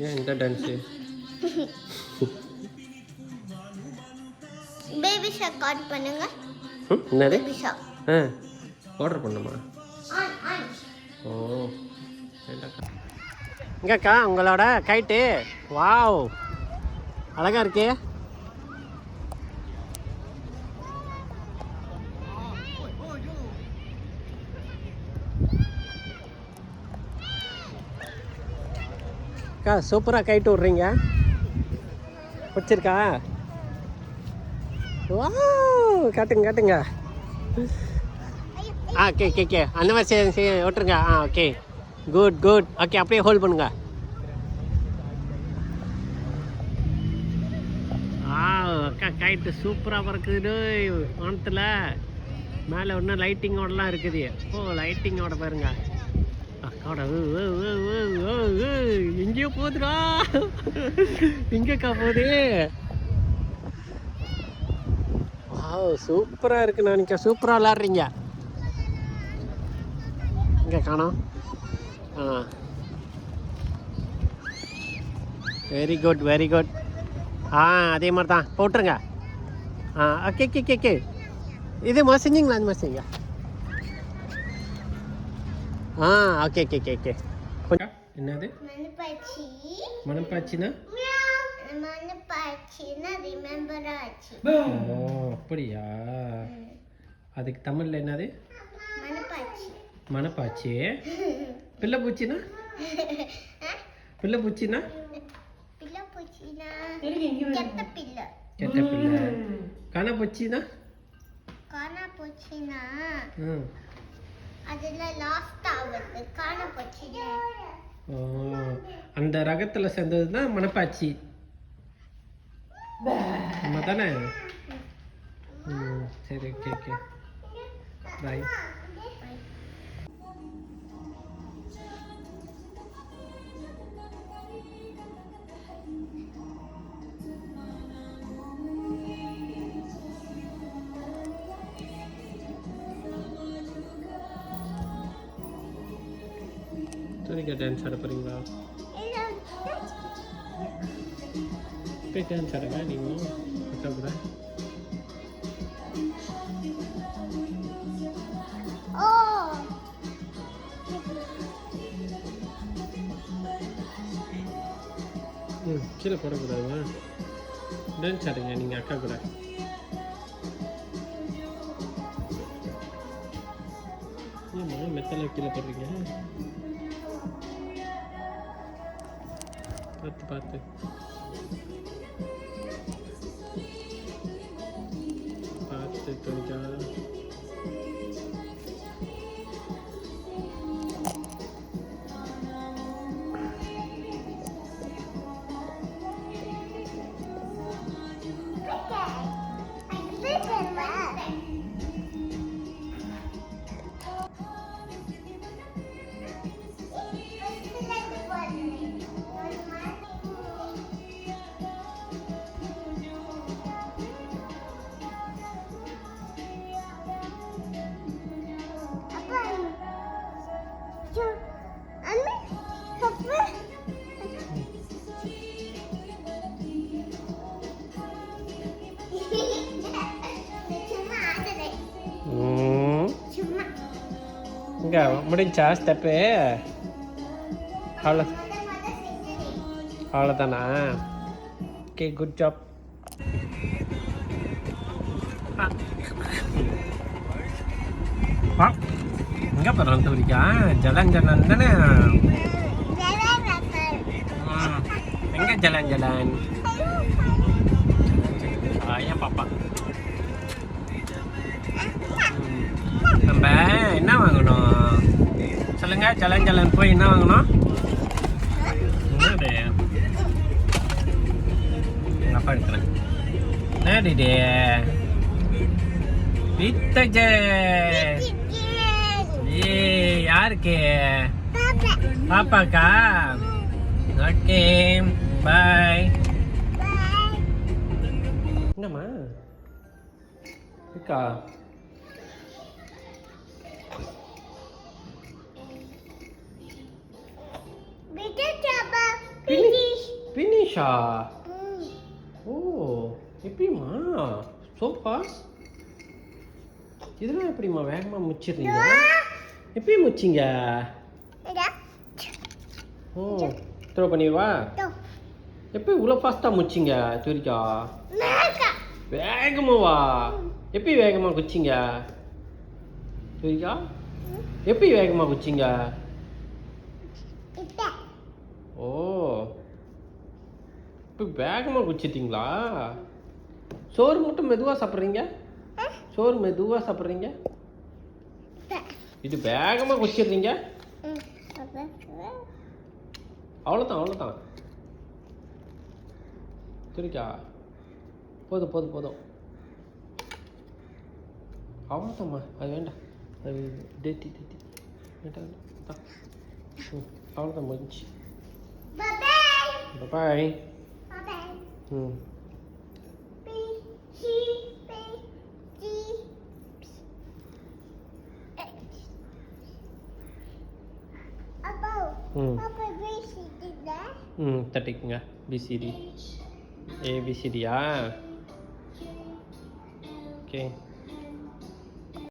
ஏன் இந்த dance? Baby shock on பண்ணுங்க. என்னது? Baby shock. ஆர்டர் பண்ணுமா? ஓ இங்கக்கா உங்களோட கைட்டு. வாவ், அழகா இருக்கே. அக்கா சூப்பராக கைட்டு விட்றீங்க. பிடிச்சிருக்கா? வாவ், காட்டுங்க காட்டுங்க. ஓகே அந்த மாதிரி சரி விட்டுருங்க. Okay good. ஓகே அப்படியே ஹோல்ட் பண்ணுங்க. அக்கா கைட்டு சூப்பராக பறக்குது வானத்தில். மேலே இன்னும் லைட்டிங்கோடலாம் இருக்குது. லைட்டிங்கோட பாருங்க. அக்காவோட எங்கேயோ போகுதுடா. எங்கேக்கா போகுது? சூப்பராக இருக்கு. நானிக்கா சூப்பராக விளாட்றீங்க. இங்கே காணோம். Very good. அதே மாதிரி தான் போட்டுருங்க. ஓகே இது மாதிரி செஞ்சிங்களா? அந்த மாதிரி செய்யுங்க. ஓகே என்னது மனப்பாச்சினா? அப்படியா? அதுக்கு தமிழ்ல என்னது? மனப்பாச்சி. பிள்ளைப்பூச்சினா? கெட்ட பிள்ளை. காணாப்பூச்சினா? அந்த ரகத்துல சேர்ந்தது தான் மனப்பாச்சி. ஆமா தானே? சரி ஓகே பாய். துணிக்கா டான்ஸ் ஆட போறீங்களா? போய் டான்ஸ் ஆடுங்க நீங்களும் அக்கா கூட. கீழே போடக்கூடாதுமா. டான்ஸ் ஆடுங்க நீங்கள் அக்கா கூட. ஏம்மா மெத்தலை கீழே போடுறீங்க? பார்த்து துணிக்கா. இங்கே முடிஞ்சா ஸ்டெப்பு? அவ்வளோதானா? Okay good job. எங்கே போகிறோம் தூரிக்கா? ஜலன் தானே? எங்கே ஜலன்? ஏன் பாப்பா நம்ம என்ன வாங்கணும் சொல்லுங்க? ஜலன் போய் என்ன வாங்கணும்? என்னது அப்பா எடுக்கிறேன். என்னடி வித்தஜ? யாருக்கு? பாப்பாக்கா? Okay bye. என்னம்மா இருக்கா? ஃபினிஷா ஓ எப்படிம்மா ஸோ ஃபாஸ்ட் இதெல்லாம் எப்படிம்மா வேகமாக முடிச்சிடுறீங்க எப்படி முடிச்சிங்க ஓ த்ரோ பண்ணிடுவா எப்படி இவ்வளோ ஃபாஸ்ட்டாக முடிச்சிங்க துரிக்கா வேகமாவா எப்படி வேகமாக குச்சிங்க துரிக்கா எப்படி வேகமாக குச்சிங்க ஓ இப்போ வேகமாக குச்சிட்டிங்களா சோறு மட்டும் மெதுவாக சாப்பிட்றீங்க சோறு மெதுவாக சாப்பிட்றீங்க இது வேகமாக குச்சிடுறீங்க அவ்வளோதான் துரிக்கா போதும் அவ்வளோதாம்மா அது வேண்டாம் அது டேத்தி வேண்டாம் அவ்வளோதான் முடிஞ்சு பாய் ம் தட்டிக்குங்க பிசிடி ஏபிசிடியா ஓகே